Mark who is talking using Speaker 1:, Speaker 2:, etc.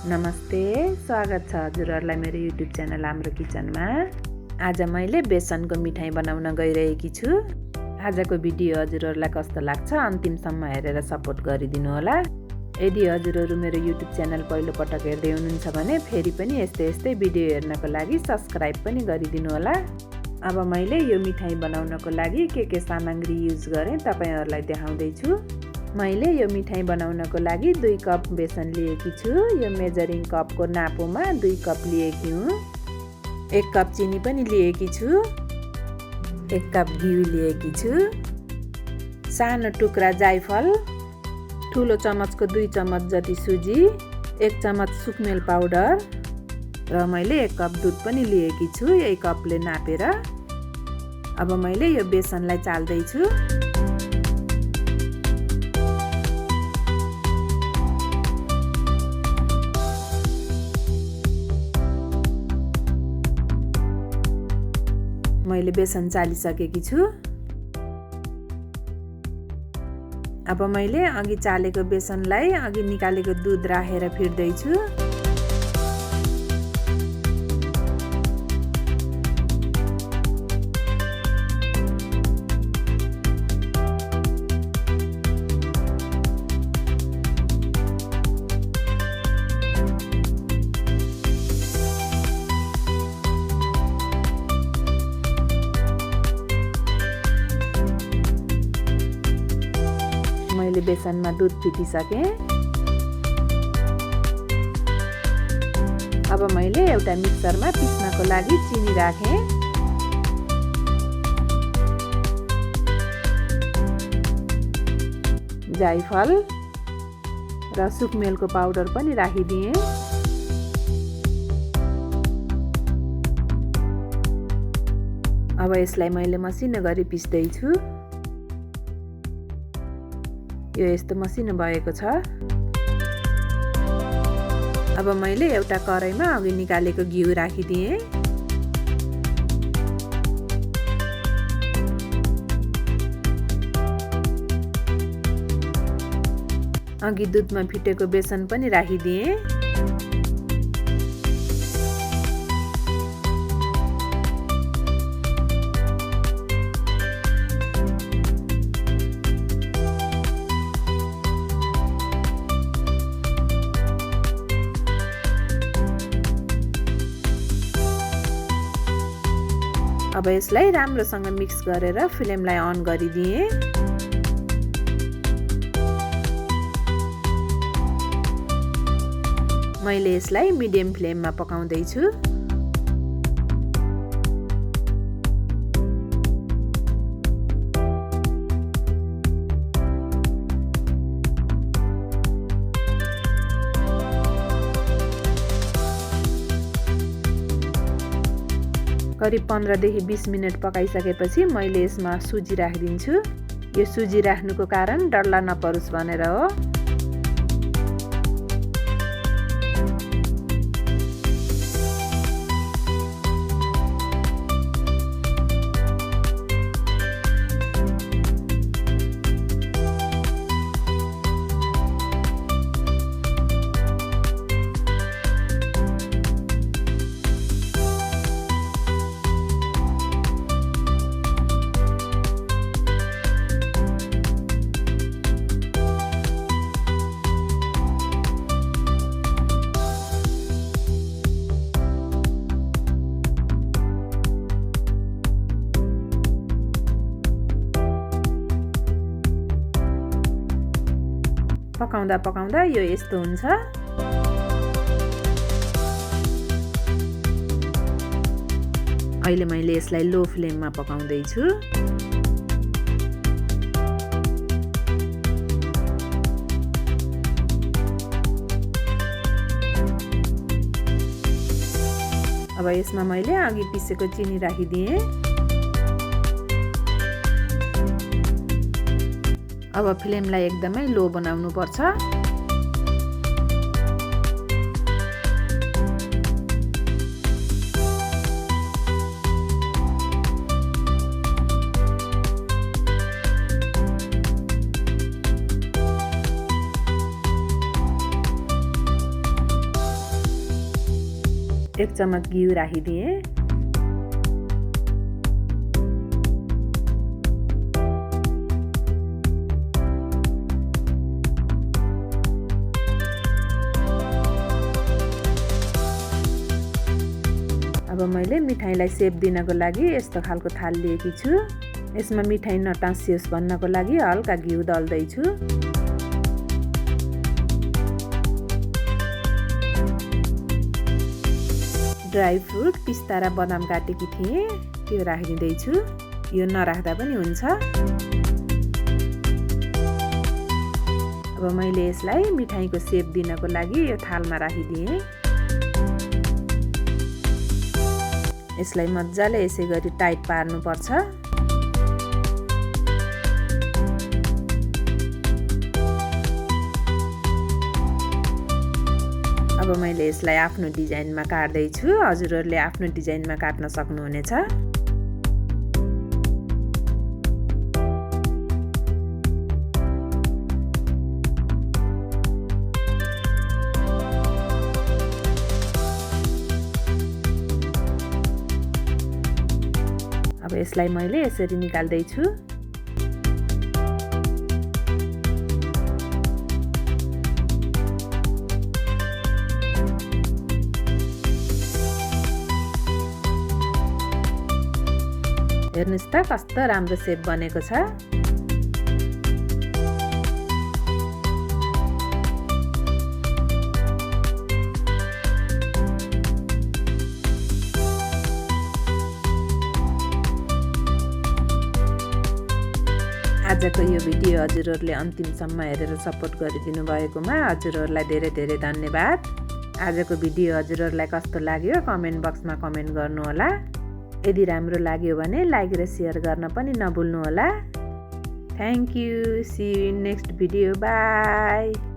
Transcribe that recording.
Speaker 1: नमस्ते, स्वागत छ हजुरहरूलाई मेरो युट्युब च्यानल हाम्रो किचनमा। आज मैले बेसनको मिठाई बनाउन गइरहेकी छु। आजको भिडियो हजुरहरूलाई कस्तो लाग्छ अन्तिमसम्म हेरेर सपोर्ट गरिदिनु होला। यदि हजुरहरू मेरो युट्युब च्यानल पहिलो पटक हेर्दै हुनुहुन्छ भने फेरि पनि यस्तै भिडियो हेर्नको लागि सब्स्क्राइब पनि गरिदिनु होला। अब मैले यो मिठाई बनाउनको लागि के सामग्री युज गरेँ तपाईहरुलाई देखाउँदै छु। मैले यो मिठाई बनाउनको लागि 2 कप बेसन लिएकी छु। यो मेजरिङ कपको नापोमा 2 कप लिएकी हुँ। 1 कप चिनी पनि लिएकी छु। 1 कप घिउ लिएकी छु। सानो टुक्रा जायफल, ठुलो चमचको 2 चमच जति सुजी, 1 चमच सुकमेल पाउडर र मैले 1 कप दुध पनि लिएकी छु यही कपले नापेर। अब मैले यो बेसनलाई चाल्दै छु। मैले बेसन चालिसकेकी छु। अब मैले अघि चालेको बेसनलाई अघि निकालेको दुध राखेर फिर्दै छु। मैले बेसनमा दुध फिटिसकेँ। अब मैले एउटा मिक्सरमा पिस्नको लागि चिनी राखेँ। जायफल र सुकमेलको पाउडर पनि राखिदिएँ। अब यसलाई मैले मसिनो गरी पिस्दै छु। यो यस्तो मसिनो भएको छ। अब मैले एउटा कराईमा अघि निकालेको घिउ राखिदिएँ। अघि दुधमा फिटेको बेसन पनि राखिदिएँ। अब यसलाई राम्रोसँग मिक्स गरेर फ्लेमलाई अन गरिदिएँ। मैले यसलाई मिडियम फ्लेममा पकाउँदै छु। करिब 15 देखि 20 मिनट पकाइसकेपछि मैले यसमा सुजी राखिदिन्छु। यो सुजी राख्नुको कारण डल्ला नपरोस् भनेर हो। पकाउँदा पकाउँदा यो यस्तो हुन्छ। अहिले मैले यसलाई लो फ्लेममा पकाउँदै छु। अब यसमा मैले अघि पिसेको चिनी राखिदिएँ। अब फ्लेमलाई एकदमै लो बनाउनु पर्छ। 1 चम्मच घिउ राखिदिएँ। अब मैले मिठाईलाई सेप दिनको लागि यस्तो खालको थाल लिएकी छु। यसमा मिठाई नटाँसियोस् भन्नको लागि हल्का घिउ दल्दैछु। ड्राई फ्रुट पिस्ता र बदाम काटेकी थिएँ, त्यो राखिदिँदैछु। यो नराख्दा पनि हुन्छ। अब मैले यसलाई मिठाईको सेप दिनको लागि यो थालमा राखिदिएँ। यसलाई मजाले यसै गरी टाइट पार्नुपर्छ। अब मैले यसलाई आफ्नो डिजाइनमा काट्दैछु। हजुरहरूले आफ्नो डिजाइनमा काट्न सक्नुहुनेछ। अब यसलाई मैले यसरी निकाल्दैछु। हेर्नुस् त कस्तो राम्रो सेप बनेको छ। आजको यो भिडियो हजुरहरूले अन्तिमसम्म हेरेर सपोर्ट गरिदिनु भएकोमा हजुरहरूलाई धेरै धेरै धन्यवाद। आजको भिडियो हजुरहरूलाई कस्तो लाग्यो कमेन्ट बक्समा कमेन्ट गर्नुहोला। यदि राम्रो लाग्यो भने लाइक र सेयर गर्न पनि नभुल्नुहोला। Thank you. See you in next video. By.